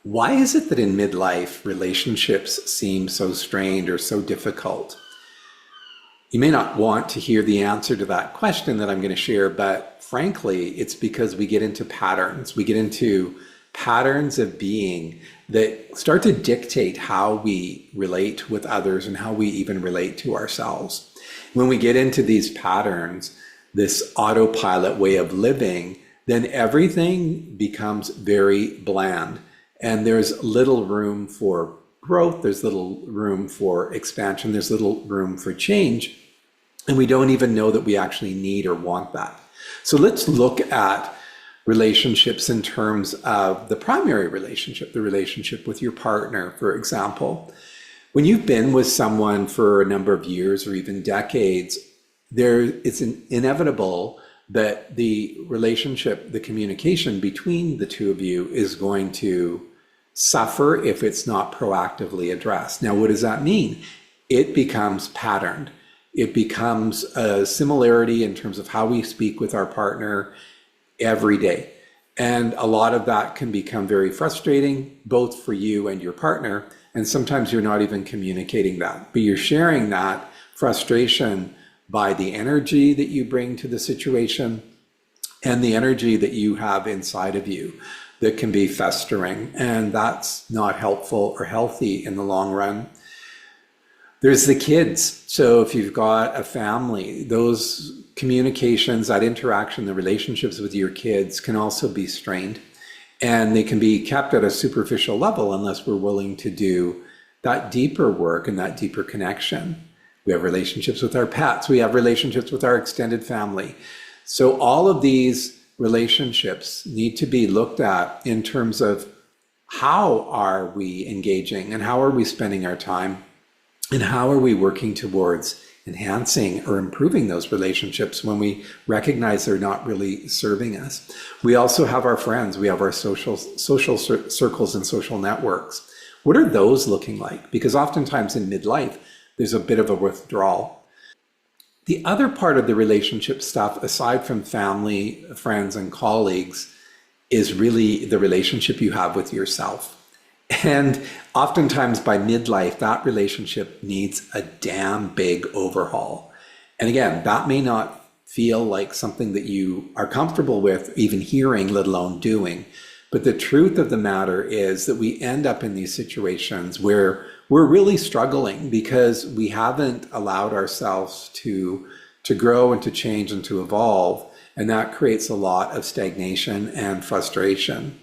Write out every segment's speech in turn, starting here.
Why is it that in midlife relationships seem so strained or so difficult? You may not want to hear the answer to that question that I'm going to share, but frankly, it's because we get into patterns. We get into patterns of being that start to dictate how we relate with others and how we even relate to ourselves. When we get into these patterns, this autopilot way of living, then everything becomes very bland. And there's little room for growth, there's little room for expansion, there's little room for change. And we don't even know that we actually need or want that. So let's look at relationships in terms of the primary relationship, the relationship with your partner, for example. When you've been with someone for a number of years or even decades, it's inevitable that the relationship, the communication between the two of you is going to suffer if it's not proactively addressed. Now, what does that mean? It becomes patterned. It becomes a similarity in terms of how we speak with our partner every day. And a lot of that can become very frustrating, both for you and your partner. And sometimes you're not even communicating that, but you're sharing that frustration by the energy that you bring to the situation and the energy that you have inside of you that can be festering. And that's not helpful or healthy in the long run. There's the kids. So if you've got a family, those communications, that interaction, the relationships with your kids can also be strained. And they can be kept at a superficial level unless we're willing to do that deeper work and that deeper connection. We have relationships with our pets. We have relationships with our extended family. So all of these relationships need to be looked at in terms of how are we engaging and how are we spending our time and how are we working towards enhancing or improving those relationships when we recognize they're not really serving us. We also have our friends. We have our social circles and social networks. What are those looking like? Because oftentimes in midlife, there's a bit of a withdrawal. The other part of the relationship stuff, aside from family, friends, and colleagues, is really the relationship you have with yourself. And oftentimes by midlife, that relationship needs a damn big overhaul. And again, that may not feel like something that you are comfortable with even hearing, let alone doing. But the truth of the matter is that we end up in these situations where we're really struggling because we haven't allowed ourselves to grow and to change and to evolve. And that creates a lot of stagnation and frustration.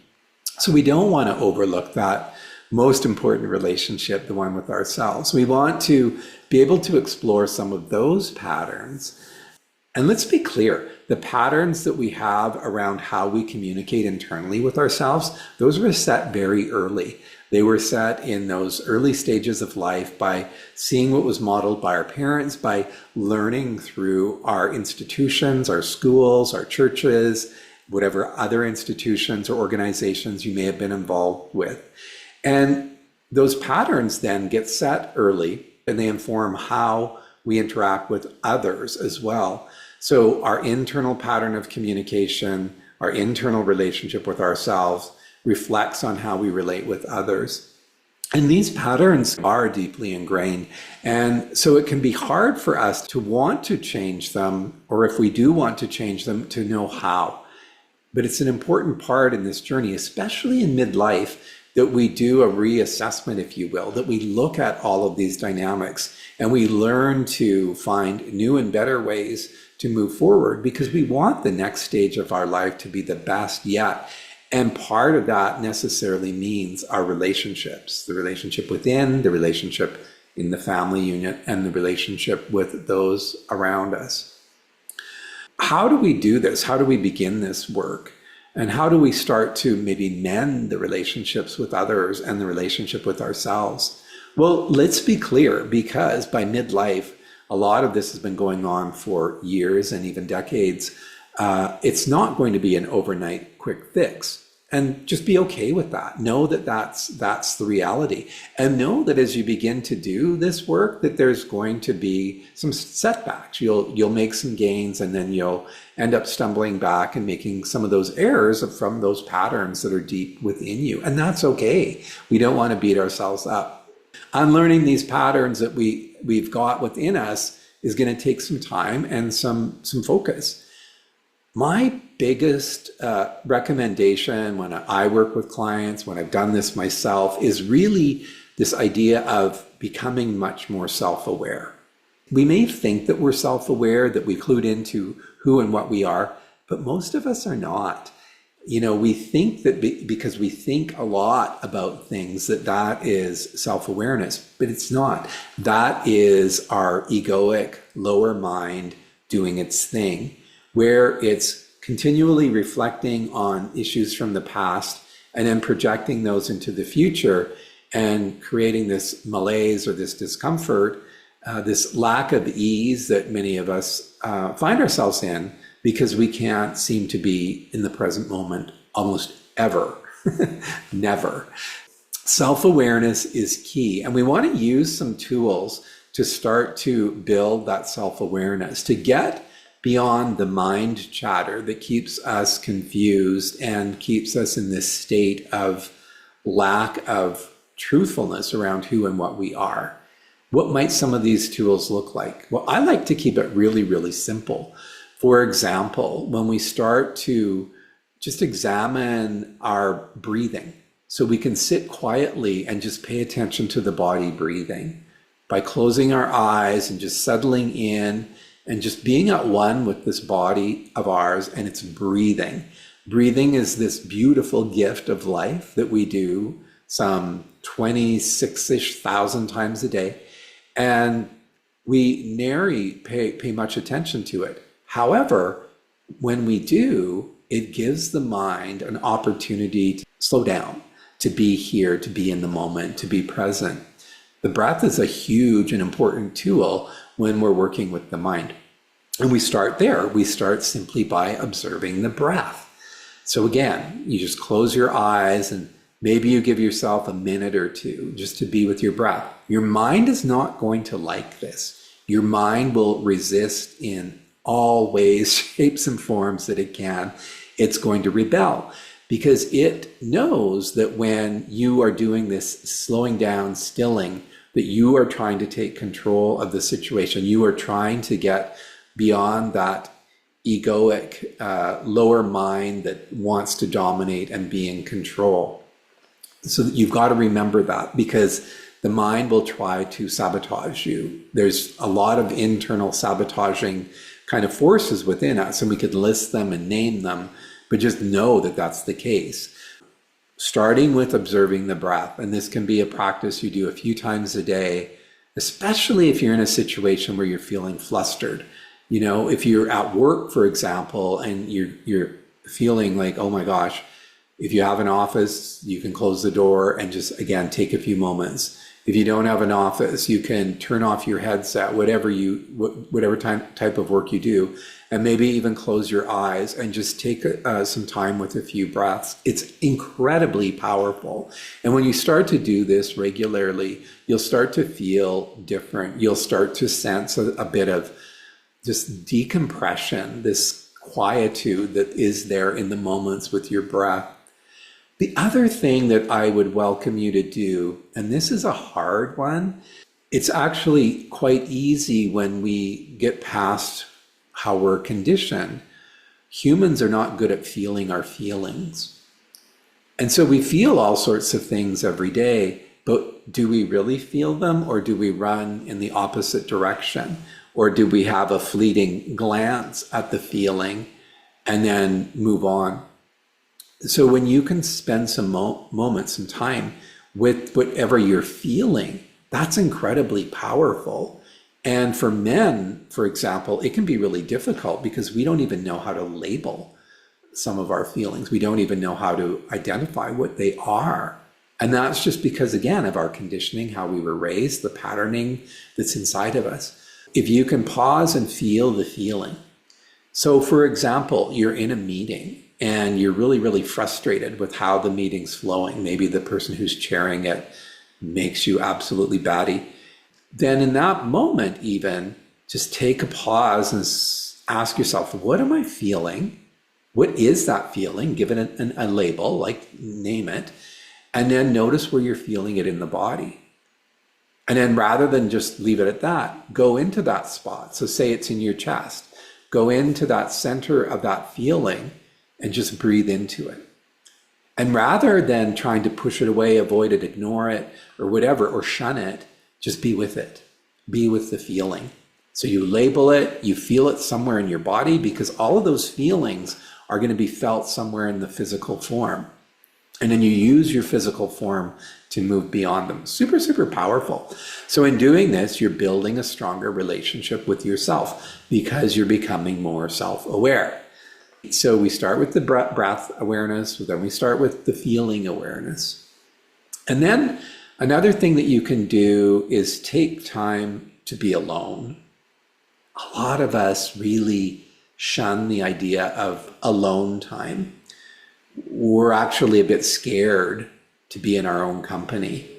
So we don't want to overlook that most important relationship, the one with ourselves. We want to be able to explore some of those patterns. And let's be clear, the patterns that we have around how we communicate internally with ourselves, those were set very early. They were set in those early stages of life by seeing what was modeled by our parents, by learning through our institutions, our schools, our churches, whatever other institutions or organizations you may have been involved with. And those patterns then get set early and they inform how we interact with others as well. So our internal pattern of communication, our internal relationship with ourselves reflects on how we relate with others. And these patterns are deeply ingrained. And so it can be hard for us to want to change them, or if we do want to change them, to know how. But it's an important part in this journey, especially in midlife, that we do a reassessment, if you will, that we look at all of these dynamics and we learn to find new and better ways to move forward because we want the next stage of our life to be the best yet. And part of that necessarily means our relationships, the relationship within, the relationship in the family unit, and the relationship with those around us. How do we do this? How do we begin this work? And how do we start to maybe mend the relationships with others and the relationship with ourselves? Well, let's be clear, because by midlife, a lot of this has been going on for years and even decades. It's not going to be an overnight quick fix. And just be okay with that. Know that that's the reality. And know that as you begin to do this work, that there's going to be some setbacks. You'll make some gains, and then you'll end up stumbling back and making some of those errors from those patterns that are deep within you. And that's okay. We don't want to beat ourselves up. Unlearning these patterns that we've got within us is going to take some time and some focus. My biggest recommendation when I work with clients, when I've done this myself, is really this idea of becoming much more self-aware. We may think that we're self-aware, that we clued into who and what we are, but most of us are not. We think that because we think a lot about things, that is self-awareness, but it's not. That is our egoic lower mind doing its thing, where it's continually reflecting on issues from the past and then projecting those into the future and creating this malaise or this discomfort, this lack of ease that many of us find ourselves in because we can't seem to be in the present moment almost ever. Never. Self-awareness is key, and we want to use some tools to start to build that self-awareness, to get beyond the mind chatter that keeps us confused and keeps us in this state of lack of truthfulness around who and what we are. What might some of these tools look like? Well, I like to keep it really, really simple. For example, when we start to just examine our breathing, so we can sit quietly and just pay attention to the body breathing by closing our eyes and just settling in and just being at one with this body of ours and its breathing. Breathing is this beautiful gift of life that we do some 26-ish thousand times a day. And we nary pay much attention to it. However, when we do, it gives the mind an opportunity to slow down, to be here, to be in the moment, to be present. The breath is a huge and important tool when we're working with the mind. And we start there. We start simply by observing the breath. So again, you just close your eyes and maybe you give yourself a minute or two just to be with your breath. Your mind is not going to like this. Your mind will resist in all ways, shapes, and forms that it can. It's going to rebel because it knows that when you are doing this slowing down, stilling, that you are trying to take control of the situation. You are trying to get beyond that egoic lower mind that wants to dominate and be in control. So you've got to remember that, because the mind will try to sabotage you. There's a lot of internal sabotaging kind of forces within us, and we could list them and name them, but just know that that's the case. Starting with observing the breath, and this can be a practice you do a few times a day, especially if you're in a situation where you're feeling flustered. If you're at work, for example, and you're feeling like, oh my gosh, if you have an office, you can close the door and just, again, take a few moments. If you don't have an office, you can turn off your headset, whatever type of work you do, and maybe even close your eyes and just take some time with a few breaths. It's incredibly powerful. And when you start to do this regularly, you'll start to feel different. You'll start to sense a bit of just decompression, this quietude that is there in the moments with your breath. The other thing that I would welcome you to do, and this is a hard one, it's actually quite easy when we get past how we're conditioned. Humans are not good at feeling our feelings. And so we feel all sorts of things every day, but do we really feel them, or do we run in the opposite direction? Or do we have a fleeting glance at the feeling and then move on? So when you can spend some moments, some time with whatever you're feeling, that's incredibly powerful. And for men, for example, it can be really difficult because we don't even know how to label some of our feelings. We don't even know how to identify what they are. And that's just because, again, of our conditioning, how we were raised, the patterning that's inside of us. If you can pause and feel the feeling. So for example, you're in a meeting and you're really, really frustrated with how the meeting's flowing. Maybe the person who's chairing it makes you absolutely batty. Then in that moment, even just take a pause and ask yourself, what am I feeling? What is that feeling? Give it a label, like name it, and then notice where you're feeling it in the body. And then rather than just leave it at that, go into that spot. So say it's in your chest. Go into that center of that feeling and just breathe into it. And rather than trying to push it away, avoid it, ignore it, or whatever, or shun it, just be with it. Be with the feeling. So you label it, you feel it somewhere in your body, because all of those feelings are going to be felt somewhere in the physical form. And then you use your physical form to move beyond them. Super, super powerful. So in doing this, you're building a stronger relationship with yourself because you're becoming more self-aware. So we start with the breath awareness, then we start with the feeling awareness. And then another thing that you can do is take time to be alone. A lot of us really shun the idea of alone time. We're actually a bit scared to be in our own company.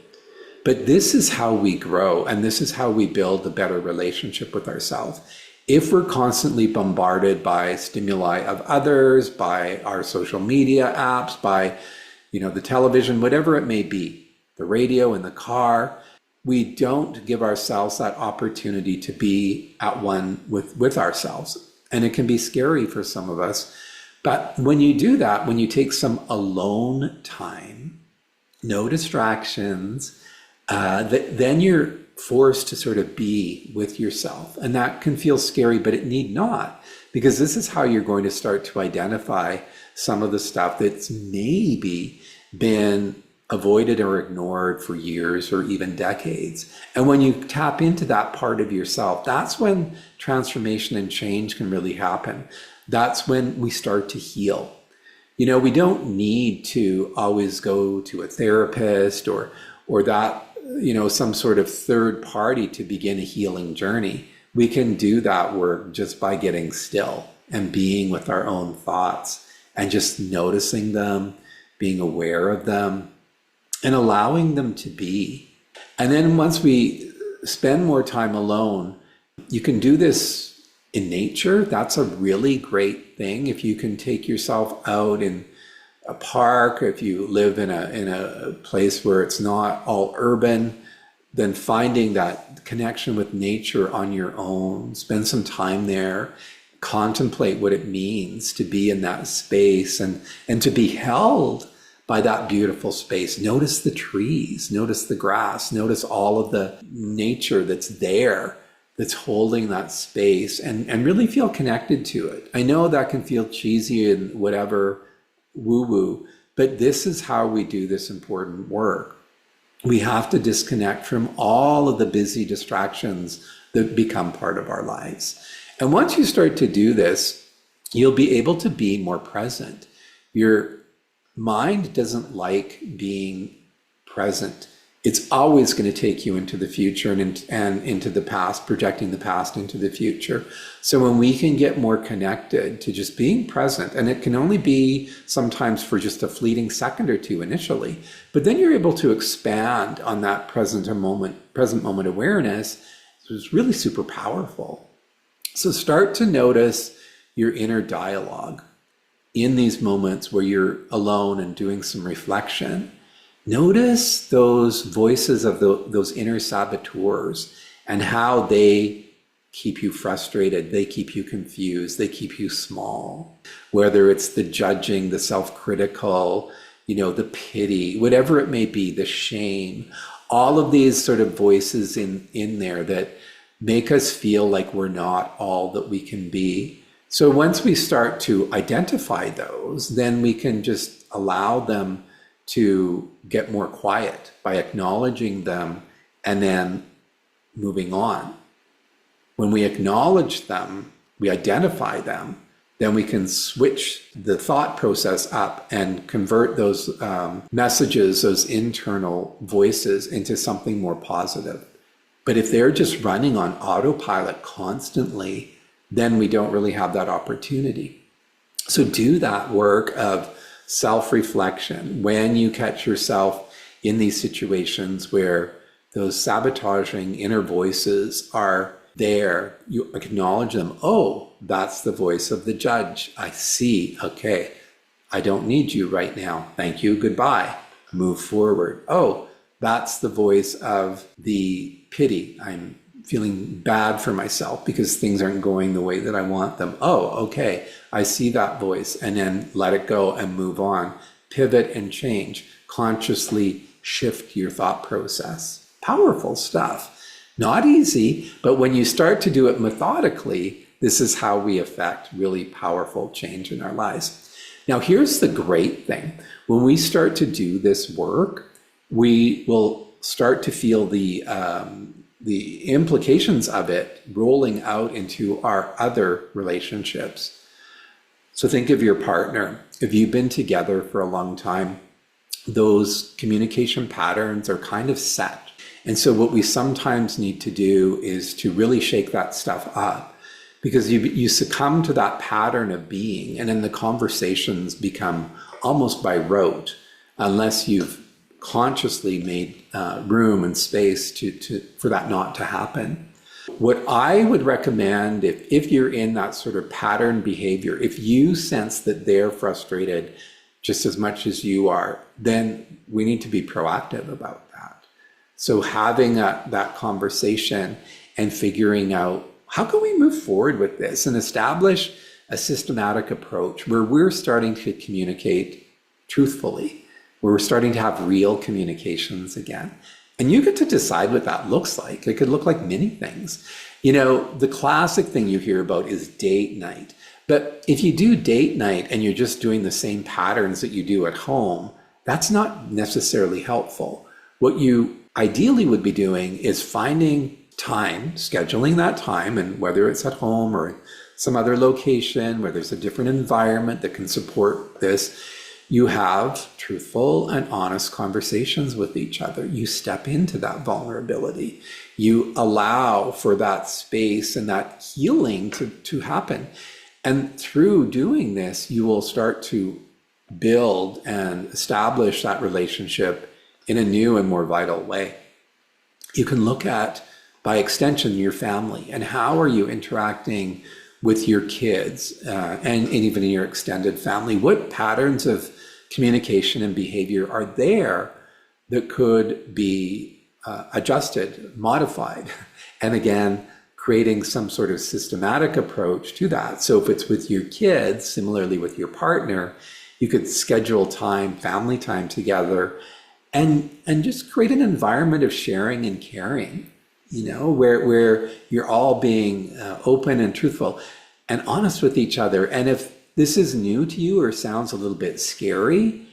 But this is how we grow, and this is how we build a better relationship with ourselves. If we're constantly bombarded by stimuli of others, by our social media apps, by the television, whatever it may be, the radio in the car, we don't give ourselves that opportunity to be at one with ourselves. And it can be scary for some of us. But when you do that, when you take some alone time, no distractions, then you're forced to sort of be with yourself. And that can feel scary, but it need not, because this is how you're going to start to identify some of the stuff that's maybe been avoided or ignored for years or even decades. And when you tap into that part of yourself, that's when transformation and change can really happen. That's when we start to heal. We don't need to always go to a therapist or that, some sort of third party to begin a healing journey. We can do that work just by getting still and being with our own thoughts and just noticing them, being aware of them, and allowing them to be. And then once we spend more time alone, you can do this in nature. That's a really great thing. If you can take yourself out in a park, if you live in a place where it's not all urban, then finding that connection with nature on your own, spend some time there, contemplate what it means to be in that space and to be held by that beautiful space. Notice the trees, notice the grass, notice all of the nature that's there, that's holding that space, and really feel connected to it. I know that can feel cheesy and whatever, woo-woo, but this is how we do this important work. We have to disconnect from all of the busy distractions that become part of our lives. And once you start to do this, you'll be able to be more present. Your mind doesn't like being present. It's always going to take you into the future and into the past, projecting the past into the future. So when we can get more connected to just being present, and it can only be sometimes for just a fleeting second or two initially, but then you're able to expand on that present moment awareness. It's really super powerful. So start to notice your inner dialogue in these moments where you're alone and doing some reflection. Notice those voices of those inner saboteurs and how they keep you frustrated, they keep you confused, they keep you small. Whether it's the judging, the self-critical, the pity, whatever it may be, the shame, all of these sort of voices in there that make us feel like we're not all that we can be. So once we start to identify those, then we can just allow them to get more quiet by acknowledging them and then moving on. When we acknowledge them, we identify them, then we can switch the thought process up and convert those messages, those internal voices, into something more positive. But if they're just running on autopilot constantly, then we don't really have that opportunity. So do that work of self-reflection when you catch yourself in these situations where those sabotaging inner voices are there. You acknowledge them. Oh, that's the voice of the judge. I see. Okay, I don't need you right now. Thank you. Goodbye. Move forward. Oh, that's the voice of the pity. I'm feeling bad for myself because things aren't going the way that I want them. Oh, okay, I see that voice, and then let it go and move on. Pivot and change. Consciously shift your thought process. Powerful stuff. Not easy, but when you start to do it methodically, this is how we affect really powerful change in our lives. Now, here's the great thing. When we start to do this work, we will start to feel the implications of it rolling out into our other relationships. So think of your partner. If you've been together for a long time, those communication patterns are kind of set. And so what we sometimes need to do is to really shake that stuff up, because you succumb to that pattern of being, and then the conversations become almost by rote, unless you've consciously made room and space for that not to happen. What I would recommend, if you're in that sort of pattern behavior, if you sense that they're frustrated just as much as you are, then we need to be proactive about that. So having that conversation and figuring out, how can we move forward with this and establish a systematic approach where we're starting to communicate truthfully, where we're starting to have real communications again. And you get to decide what that looks like. It could look like many things. You know, the classic thing you hear about is date night. But if you do date night and you're just doing the same patterns that you do at home, that's not necessarily helpful. What you ideally would be doing is finding time, scheduling that time, and whether it's at home or some other location where there's a different environment that can support this, you have truthful and honest conversations with each other. You step into that vulnerability. You allow for that space and that healing to happen. And through doing this, you will start to build and establish that relationship in a new and more vital way. You can look at, by extension, your family, and how are you interacting with your kids and even in your extended family? What patterns of communication and behavior are there that could be adjusted, modified, and again, creating some sort of systematic approach to that. So if it's with your kids, similarly with your partner, you could schedule time, family time together, and just create an environment of sharing and caring, you know, where you're all being open and truthful and honest with each other. And if this is new to you or sounds a little bit scary,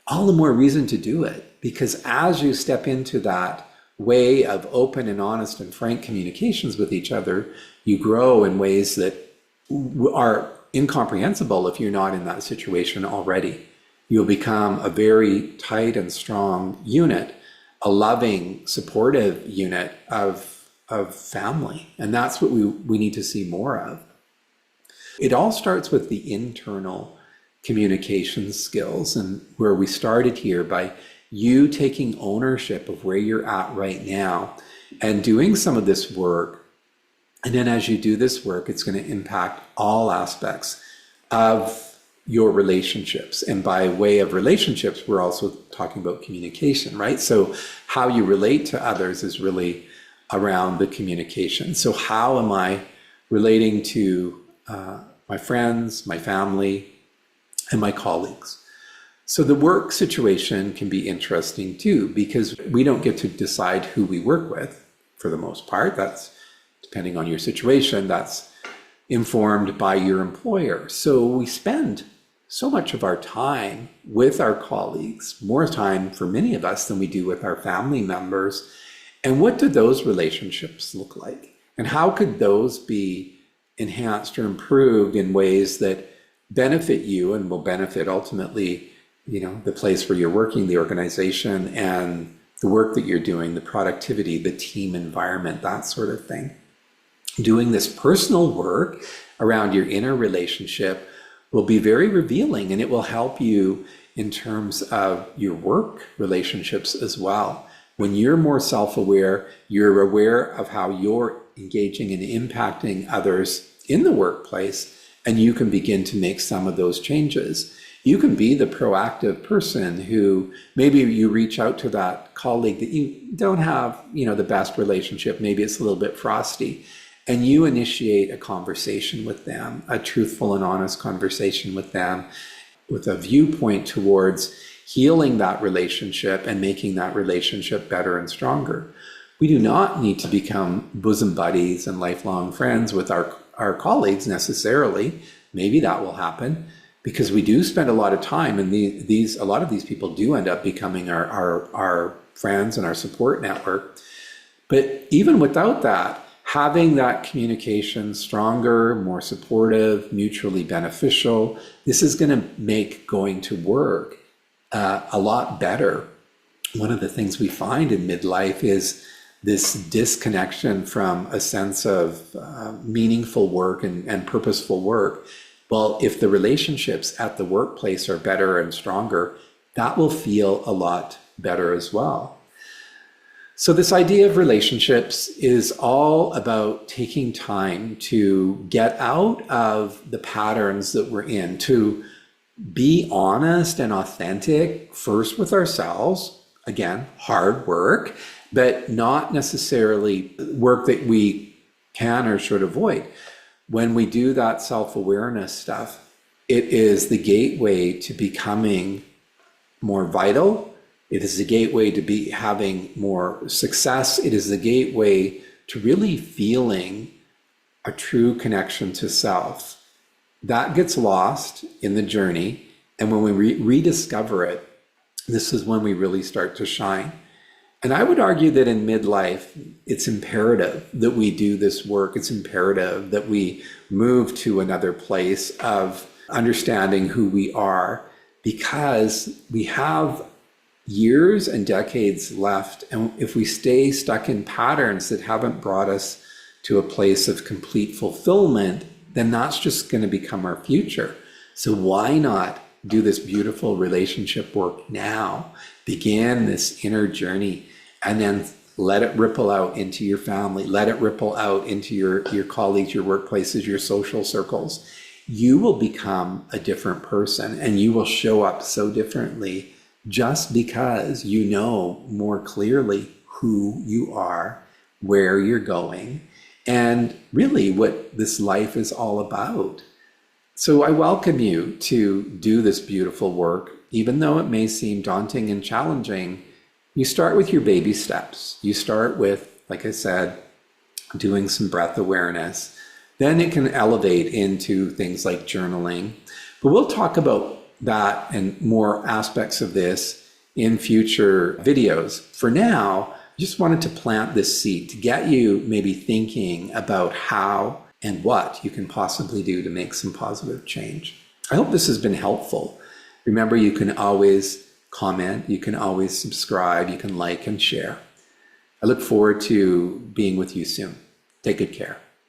all the more reason to do it, because as you step into that way of open and honest and frank communications with each other, you grow in ways that are incomprehensible if you're not in that situation already. You'll become a very tight and strong unit, a loving, supportive unit of family. And that's what we need to see more of. It all starts with the internal communication skills, and where we started here by you taking ownership of where you're at right now and doing some of this work. And then as you do this work, it's going to impact all aspects of your relationships. And by way of relationships, we're also talking about communication, right? So how you relate to others is really around the communication. So how am I relating to my friends, my family, and my colleagues? So the work situation can be interesting too, because we don't get to decide who we work with for the most part. That's, depending on your situation, that's informed by your employer. So we spend so much of our time with our colleagues, more time for many of us than we do with our family members. And what do those relationships look like? And how could those be enhanced or improved in ways that benefit you and will benefit ultimately, you know, the place where you're working, the organization, and the work that you're doing, the productivity, the team environment, that sort of thing. Doing this personal work around your inner relationship will be very revealing, and it will help you in terms of your work relationships as well. When you're more self-aware, you're aware of how you're engaging and impacting others in the workplace, and you can begin to make some of those changes. You can be the proactive person who maybe you reach out to that colleague that you don't have, the best relationship. Maybe it's a little bit frosty, and you initiate a conversation with them, a truthful and honest conversation with them, with a viewpoint towards healing that relationship and making that relationship better and stronger. We do not need to become bosom buddies and lifelong friends with our colleagues necessarily. Maybe that will happen, because we do spend a lot of time, and a lot of these people do end up becoming our friends and our support network. But even without that, having that communication stronger, more supportive, mutually beneficial, this is going to make going to work a lot better. One of the things we find in midlife is this disconnection from a sense of meaningful work and purposeful work. Well, if the relationships at the workplace are better and stronger, that will feel a lot better as well. So this idea of relationships is all about taking time to get out of the patterns that we're in, to be honest and authentic first with ourselves. Again, hard work, but not necessarily work that we can or should avoid. When we do that self-awareness stuff, it is the gateway to becoming more vital. It is the gateway to be having more success. It is the gateway to really feeling a true connection to self. That gets lost in the journey. And when we rediscover it, this is when we really start to shine. And I would argue that in midlife, it's imperative that we do this work. It's imperative that we move to another place of understanding who we are, because we have years and decades left. And if we stay stuck in patterns that haven't brought us to a place of complete fulfillment, then that's just going to become our future. So why not do this beautiful relationship work now? Begin this inner journey, and then let it ripple out into your family. Let it ripple out into your colleagues, your workplaces, your social circles. You will become a different person, and you will show up so differently just because you know more clearly who you are, where you're going, and really what this life is all about. So I welcome you to do this beautiful work. Even though it may seem daunting and challenging, you start with your baby steps. You start with, like I said, doing some breath awareness. Then it can elevate into things like journaling. But we'll talk about that and more aspects of this in future videos. For now, I just wanted to plant this seed to get you maybe thinking about how and what you can possibly do to make some positive change. I hope this has been helpful. Remember, you can always comment, you can always subscribe, you can like and share. I look forward to being with you soon. Take good care.